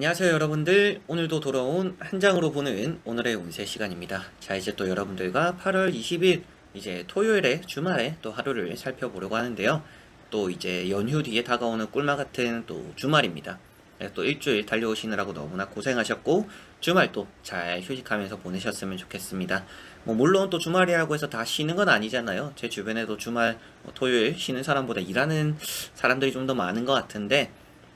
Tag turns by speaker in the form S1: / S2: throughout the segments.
S1: 안녕하세요 여러분들. 오늘도 돌아온 한 장으로 보는 오늘의 운세 시간입니다. 자, 이제 또 여러분들과 8월 20일 이제 토요일에 주말에 또 하루를 살펴보려고 하는데요. 또 이제 연휴 뒤에 다가오는 꿀맛 같은 또 주말입니다. 네, 또 일주일 달려오시느라고 너무나 고생하셨고 주말 또 잘 휴식하면서 보내셨으면 좋겠습니다. 뭐 물론 또 주말이라고 해서 다 쉬는 건 아니잖아요. 제 주변에도 주말 토요일 쉬는 사람보다 일하는 사람들이 좀 더 많은 것 같은데,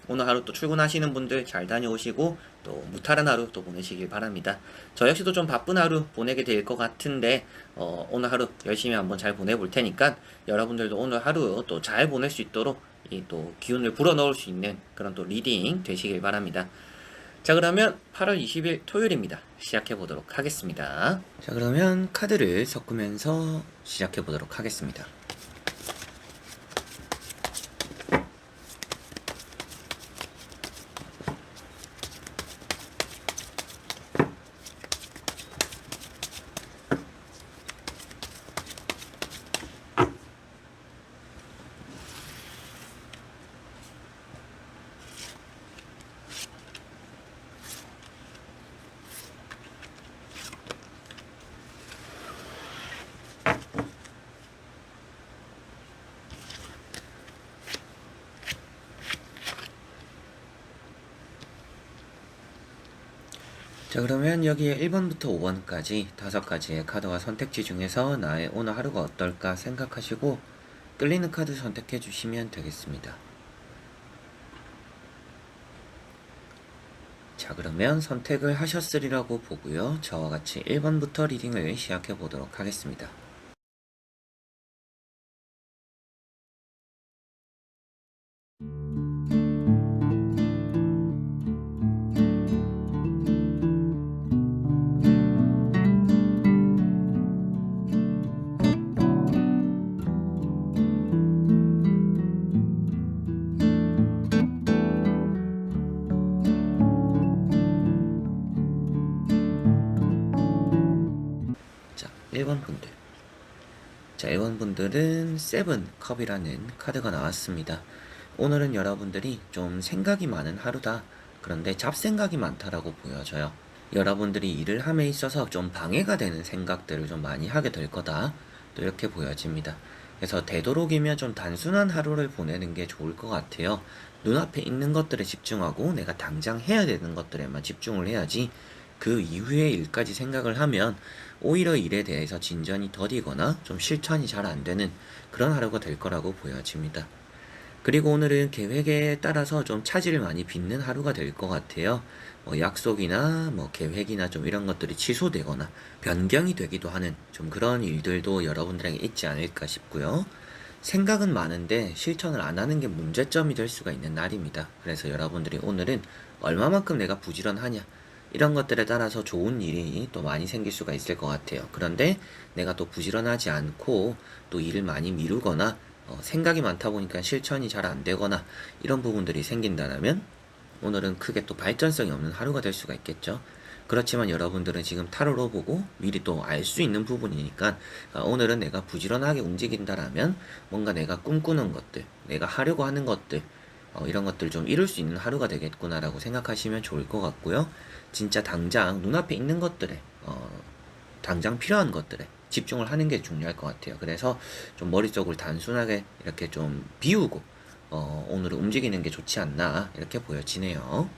S1: 오늘 하루 또 출근하시는 분들 잘 다녀오시고 또 무탈한 하루 또 보내시길 바랍니다. 저 역시도 좀 바쁜 하루 보내게 될 것 같은데 오늘 하루 열심히 한번 잘 보내볼 테니까 여러분들도 오늘 하루 또 잘 보낼 수 있도록 이 또 기운을 불어넣을 수 있는 그런 또 리딩 되시길 바랍니다. 자, 그러면 8월 20일 토요일입니다. 시작해 보도록 하겠습니다. 자, 그러면 카드를 섞으면서 시작해 보도록 하겠습니다. 자, 그러면 여기에 1번부터 5번까지 5가지의 카드와 선택지 중에서 나의 오늘 하루가 어떨까 생각하시고 끌리는 카드 선택해 주시면 되겠습니다. 자, 그러면 선택을 하셨으리라고 보고요. 저와 같이 1번부터 리딩을 시작해 보도록 하겠습니다. 자, 1번 분들. 자, 1번 분들은 세븐 컵이라는 카드가 나왔습니다. 오늘은 여러분들이 좀 생각이 많은 하루다. 그런데 잡생각이 많다라고 보여져요. 여러분들이 일을 함에 있어서 좀 방해가 되는 생각들을 좀 많이 하게 될 거다. 또 이렇게 보여집니다. 그래서 되도록이면 좀 단순한 하루를 보내는 게 좋을 것 같아요. 눈앞에 있는 것들에 집중하고 내가 당장 해야 되는 것들에만 집중을 해야지, 그 이후의 일까지 생각을 하면 오히려 일에 대해서 진전이 더디거나 좀 실천이 잘 안 되는 그런 하루가 될 거라고 보여집니다. 그리고 오늘은 계획에 따라서 좀 차질을 많이 빚는 하루가 될 것 같아요. 약속이나 계획이나 좀 이런 것들이 취소되거나 변경이 되기도 하는 좀 그런 일들도 여러분들에게 있지 않을까 싶고요. 생각은 많은데 실천을 안 하는 게 문제점이 될 수가 있는 날입니다. 그래서 여러분들이 오늘은 얼마만큼 내가 부지런하냐, 이런 것들에 따라서 좋은 일이 또 많이 생길 수가 있을 것 같아요. 그런데 내가 또 부지런하지 않고 또 일을 많이 미루거나 생각이 많다 보니까 실천이 잘 안 되거나 이런 부분들이 생긴다면 오늘은 크게 또 발전성이 없는 하루가 될 수가 있겠죠. 그렇지만 여러분들은 지금 타로로 보고 미리 또 알 수 있는 부분이니까 오늘은 내가 부지런하게 움직인다라면 뭔가 내가 꿈꾸는 것들, 내가 하려고 하는 것들, 이런 것들 좀 이룰 수 있는 하루가 되겠구나라고 생각하시면 좋을 것 같고요. 진짜 당장 눈앞에 있는 것들에 당장 필요한 것들에 집중을 하는 게 중요할 것 같아요. 그래서 좀 머릿속을 단순하게 이렇게 좀 비우고 오늘은 움직이는 게 좋지 않나 이렇게 보여지네요.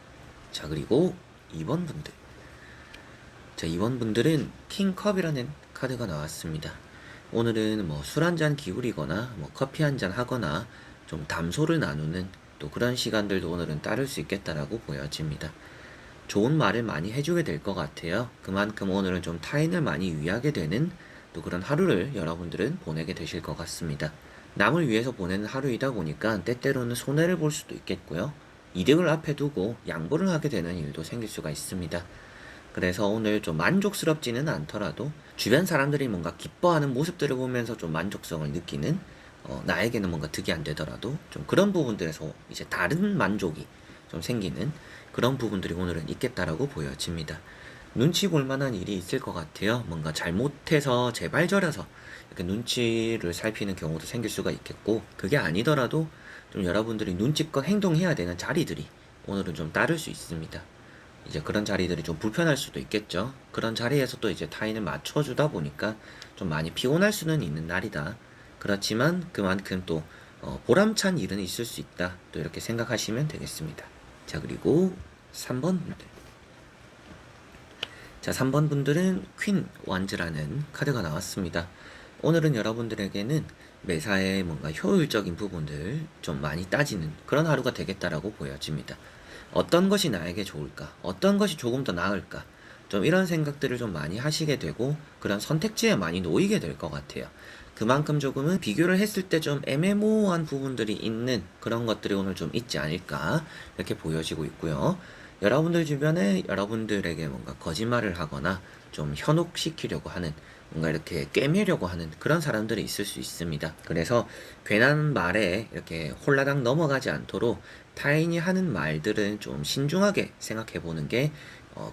S1: 자, 그리고 2번 분들. 자, 2번 분들은 킹컵이라는 카드가 나왔습니다. 오늘은 술 한 잔 기울이거나 커피 한 잔 하거나 좀 담소를 나누는 또 그런 시간들도 오늘은 따를 수 있겠다라고 보여집니다. 좋은 말을 많이 해주게 될 것 같아요. 그만큼 오늘은 좀 타인을 많이 위하게 되는 또 그런 하루를 여러분들은 보내게 되실 것 같습니다. 남을 위해서 보내는 하루이다 보니까 때때로는 손해를 볼 수도 있겠고요. 이득을 앞에 두고 양보를 하게 되는 일도 생길 수가 있습니다. 그래서 오늘 좀 만족스럽지는 않더라도 주변 사람들이 뭔가 기뻐하는 모습들을 보면서 좀 만족성을 느끼는, 나에게는 뭔가 득이 안 되더라도 좀 그런 부분들에서 이제 다른 만족이 좀 생기는 그런 부분들이 오늘은 있겠다라고 보여집니다. 눈치 볼 만한 일이 있을 것 같아요. 뭔가 잘못해서 재발절해서 이렇게 눈치를 살피는 경우도 생길 수가 있겠고, 그게 아니더라도 좀 여러분들이 눈치껏 행동해야 되는 자리들이 오늘은 좀 따를 수 있습니다. 이제 그런 자리들이 좀 불편할 수도 있겠죠. 그런 자리에서 또 이제 타인을 맞춰주다 보니까 좀 많이 피곤할 수는 있는 날이다. 그렇지만 그만큼 또 보람찬 일은 있을 수 있다. 또 이렇게 생각하시면 되겠습니다. 자, 그리고 3번 분들. 자, 3번 분들은 퀸 완즈라는 카드가 나왔습니다. 오늘은 여러분들에게는 매사에 뭔가 효율적인 부분들 좀 많이 따지는 그런 하루가 되겠다라고 보여집니다. 어떤 것이 나에게 좋을까? 어떤 것이 조금 더 나을까? 좀 이런 생각들을 좀 많이 하시게 되고 그런 선택지에 많이 놓이게 될 것 같아요. 그만큼 조금은 비교를 했을 때 좀 애매모호한 부분들이 있는 그런 것들이 오늘 좀 있지 않을까 이렇게 보여지고 있고요. 여러분들 주변에 여러분들에게 뭔가 거짓말을 하거나 좀 현혹시키려고 하는 뭔가 이렇게 꿰매려고 하는 그런 사람들이 있을 수 있습니다. 그래서 괜한 말에 이렇게 홀라당 넘어가지 않도록 타인이 하는 말들은 좀 신중하게 생각해 보는 게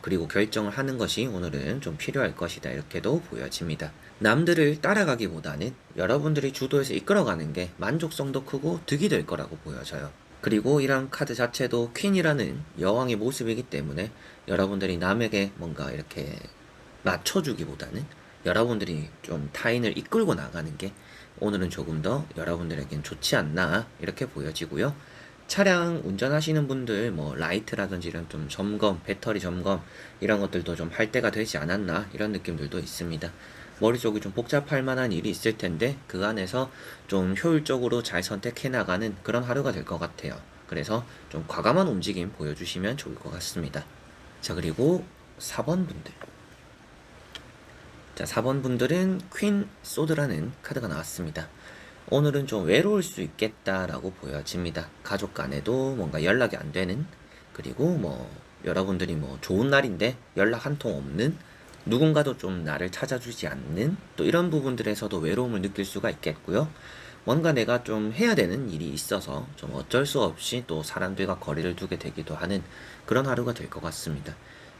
S1: 그리고 결정을 하는 것이 오늘은 좀 필요할 것이다 이렇게도 보여집니다. 남들을 따라가기보다는 여러분들이 주도해서 이끌어가는 게 만족성도 크고 득이 될 거라고 보여져요. 그리고 이런 카드 자체도 퀸이라는 여왕의 모습이기 때문에 여러분들이 남에게 뭔가 이렇게 맞춰주기보다는 여러분들이 좀 타인을 이끌고 나가는 게 오늘은 조금 더 여러분들에겐 좋지 않나 이렇게 보여지고요. 차량 운전하시는 분들 뭐 라이트라든지 이런 좀 점검, 배터리 점검 이런 것들도 좀 할 때가 되지 않았나 이런 느낌들도 있습니다. 머릿속이 좀 복잡할 만한 일이 있을 텐데 그 안에서 좀 효율적으로 잘 선택해 나가는 그런 하루가 될 것 같아요. 그래서 좀 과감한 움직임 보여주시면 좋을 것 같습니다. 자, 그리고 4번 분들. 자, 4번 분들은 퀸 소드라는 카드가 나왔습니다. 오늘은 좀 외로울 수 있겠다라고 보여집니다. 가족 간에도 뭔가 연락이 안 되는, 그리고 뭐 여러분들이 뭐 좋은 날인데 연락 한 통 없는, 누군가도 좀 나를 찾아주지 않는 또 이런 부분들에서도 외로움을 느낄 수가 있겠고요. 뭔가 내가 좀 해야 되는 일이 있어서 좀 어쩔 수 없이 또 사람들과 거리를 두게 되기도 하는 그런 하루가 될 것 같습니다.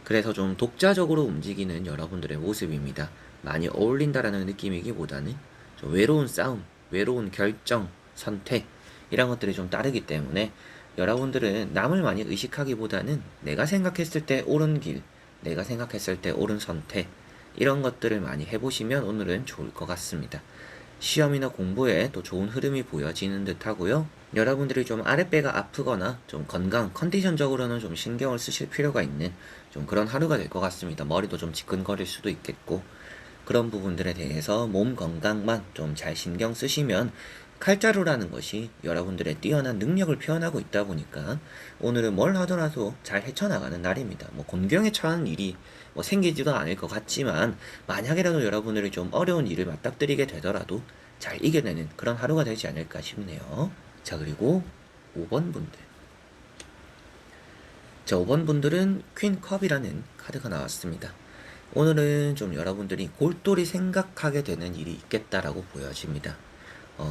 S1: 그래서 좀 독자적으로 움직이는 여러분들의 모습입니다. 많이 어울린다라는 느낌이기보다는 좀 외로운 싸움, 외로운 결정, 선택 이런 것들이 좀 따르기 때문에 여러분들은 남을 많이 의식하기보다는 내가 생각했을 때 옳은 길, 내가 생각했을 때 옳은 선택 이런 것들을 많이 해보시면 오늘은 좋을 것 같습니다. 시험이나 공부에 또 좋은 흐름이 보여지는 듯 하고요. 여러분들이 좀 아랫배가 아프거나 좀 건강, 컨디션적으로는 좀 신경을 쓰실 필요가 있는 좀 그런 하루가 될 것 같습니다. 머리도 좀 지끈거릴 수도 있겠고 그런 부분들에 대해서 몸 건강만 좀 잘 신경 쓰시면 칼자루라는 것이 여러분들의 뛰어난 능력을 표현하고 있다 보니까 오늘은 뭘 하더라도 잘 헤쳐나가는 날입니다. 뭐 곤경에 처한 일이 뭐 생기지도 않을 것 같지만 만약이라도 여러분들이 좀 어려운 일을 맞닥뜨리게 되더라도 잘 이겨내는 그런 하루가 되지 않을까 싶네요. 자, 그리고 5번 분들. 자, 5번 분들은 퀸 컵이라는 카드가 나왔습니다. 오늘은 좀 여러분들이 골똘히 생각하게 되는 일이 있겠다라고 보여집니다.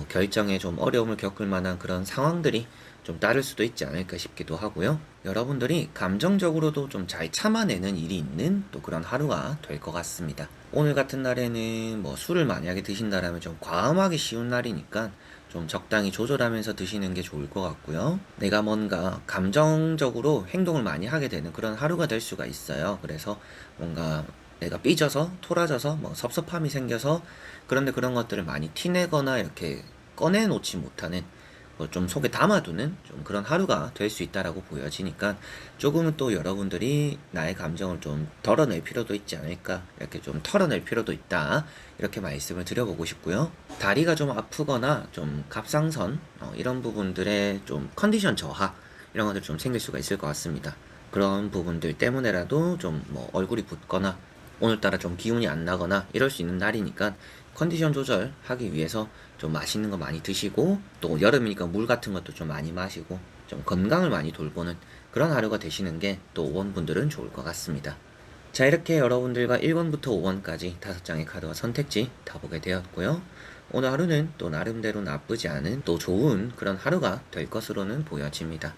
S1: 결정에 좀 어려움을 겪을 만한 그런 상황들이 좀 따를 수도 있지 않을까 싶기도 하고요. 여러분들이 감정적으로도 좀 잘 참아내는 일이 있는 또 그런 하루가 될 것 같습니다. 오늘 같은 날에는 뭐 술을 만약에 드신다라면 좀 과음하기 쉬운 날이니까 좀 적당히 조절하면서 드시는 게 좋을 것 같고요. 내가 뭔가 감정적으로 행동을 많이 하게 되는 그런 하루가 될 수가 있어요. 그래서 뭔가 내가 삐져서 토라져서 뭐 섭섭함이 생겨서 그런데 그런 것들을 많이 티내거나 이렇게 꺼내놓지 못하는 뭐 좀 속에 담아두는 좀 그런 하루가 될 수 있다라고 보여지니까 조금은 또 여러분들이 나의 감정을 좀 덜어낼 필요도 있지 않을까 이렇게 좀 털어낼 필요도 있다 이렇게 말씀을 드려보고 싶고요. 다리가 좀 아프거나 좀 갑상선 이런 부분들의 좀 컨디션 저하 이런 것들 좀 생길 수가 있을 것 같습니다. 그런 부분들 때문에라도 좀 뭐 얼굴이 붓거나 오늘따라 좀 기운이 안 나거나 이럴 수 있는 날이니까 컨디션 조절하기 위해서 좀 맛있는 거 많이 드시고 또 여름이니까 물 같은 것도 좀 많이 마시고 좀 건강을 많이 돌보는 그런 하루가 되시는 게 또 5번 분들은 좋을 것 같습니다. 자, 이렇게 여러분들과 1번부터 5번까지 5장의 카드와 선택지 다 보게 되었고요. 오늘 하루는 또 나름대로 나쁘지 않은 또 좋은 그런 하루가 될 것으로는 보여집니다.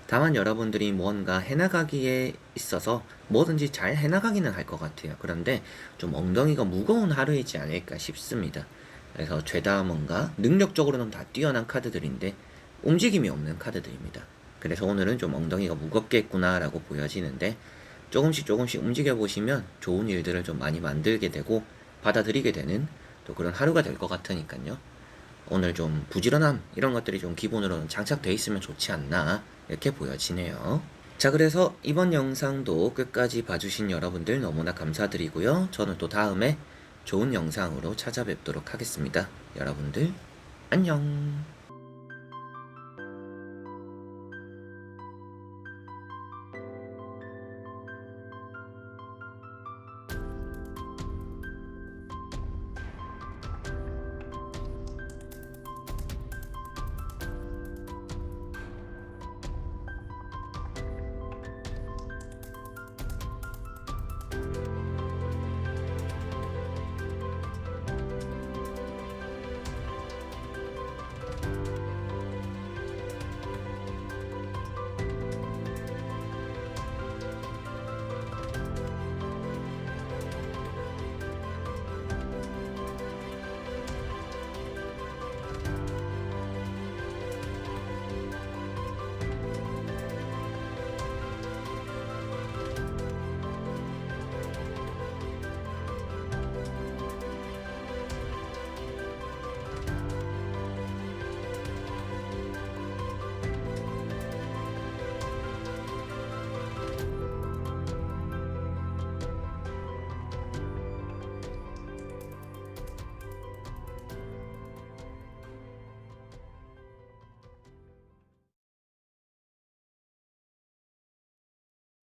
S1: 다만 여러분들이 뭔가 해나가기에 있어서 뭐든지 잘 해나가기는 할 것 같아요. 그런데 좀 엉덩이가 무거운 하루이지 않을까 싶습니다. 그래서 죄다 뭔가 능력적으로는 다 뛰어난 카드들인데 움직임이 없는 카드들입니다. 그래서 오늘은 좀 엉덩이가 무겁겠구나 라고 보여지는데 조금씩 조금씩 움직여 보시면 좋은 일들을 좀 많이 만들게 되고 받아들이게 되는 또 그런 하루가 될 것 같으니까요. 오늘 좀 부지런함 이런 것들이 좀 기본으로 장착돼 있으면 좋지 않나 이렇게 보여지네요. 자, 그래서 이번 영상도 끝까지 봐주신 여러분들 너무나 감사드리고요. 저는 또 다음에 좋은 영상으로 찾아뵙도록 하겠습니다. 여러분들 안녕.